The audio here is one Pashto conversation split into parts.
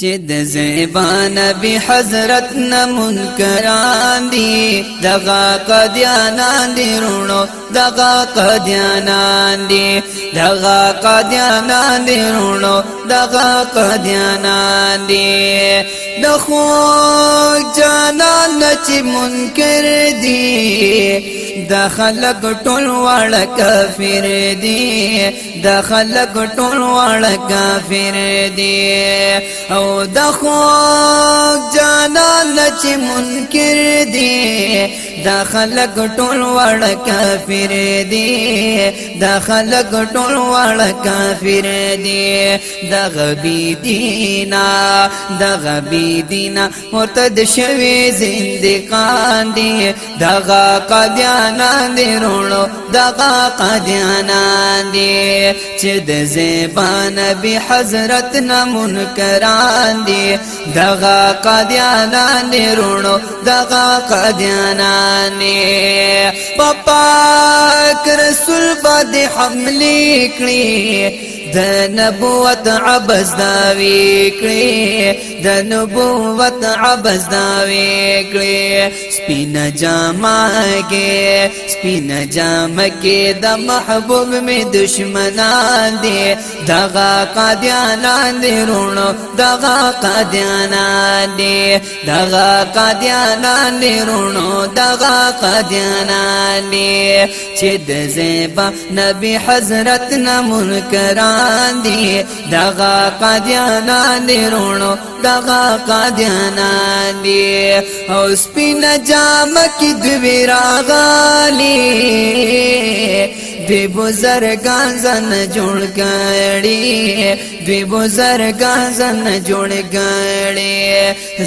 چې د زیبا نبی حضرت نه منکران دي دغه قادیانان دي رونو دغه قادیانان دي دغه قادیانان دي رونو دغه قادیانان دي د خو جانان چې منکر دي د خلق ټول وړ کافر دي د خلق ټول وړ کافر دي او د خو جانان چې منکر دي د خلق ټول وړ کافر دي د خلق ټول وړ کافر دي د غبي دینا مرتد شوی زندقان دي دغه قادیانان دي رونو دغه قادیانان دي چې د زیبا نبی حضرت نه منکران دي دغه قادیانان دي رونو دغه قادیانان دي پاک رسول باندې حمله کړی د نبوت عبس داوی کړی د نبوت عبس داوی کړی سپین جامه کې د محبوب می دشمنان دي دغه قادیانان دي رونو دغه قادیانان دي دغه قادیانان دي رونو دغه قادیانان دي چې د زیبا نبی حضرت نه منکران دي دغه قادیانان دي رونو دغه قادیانان دي او سپین جامه کې دوی راغلي دوی بزرگان زن جوړ کړي دوی بزرگان زن جوړ کړي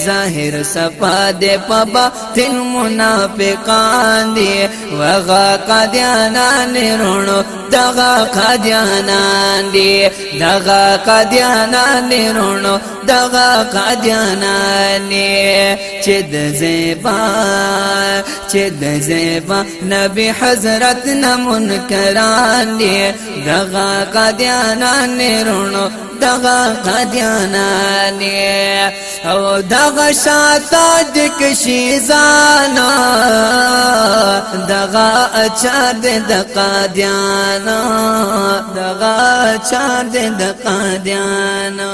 ظاهر صفا دې په باطن منافقان دي وغا قادیانان رونو دغه قادیانان دي دغه قادیانان رونو دغه قادیانان چې د زیبا نبی حضرت نه منکران دي دغه قادیانان رونو دغه قادیانان او دغه شاته د کشي زانا دغه اچار د قادیانا دغه اچار د قادیانا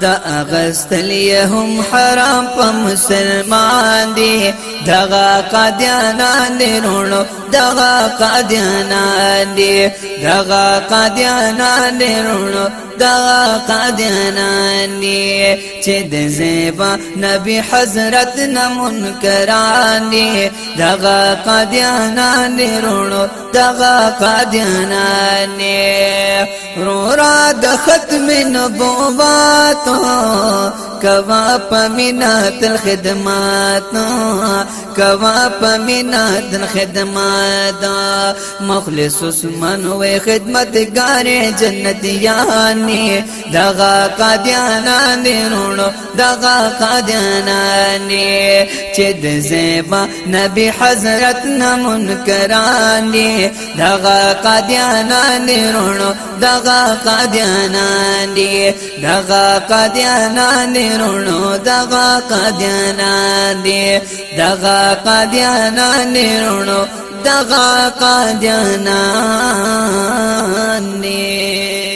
د اغستلی هم حرام په مسلمان دي دغه قادیانان رونو دغه قادیانان دي دغه قادیانان رونو دغه قادیانان دي چې د زیبا نبی حضرت نه منکران دي دغه قادیانان رونو دغه قادیانان رورا د ختم نبوت کوا پمینات الخدمات کوا پمینات الخدمات مخلص اسمن و خدمتگار جنتیان دغه قادیانان رونو دغه قادیانان چې د زیبا نبی حضرت نه منکران دي دغه قادیانان رونو دغه قادیانان دي دغه قادیانان رونو دغه قادیانان دي دغه قادیانان رونو دغه قادیانان دي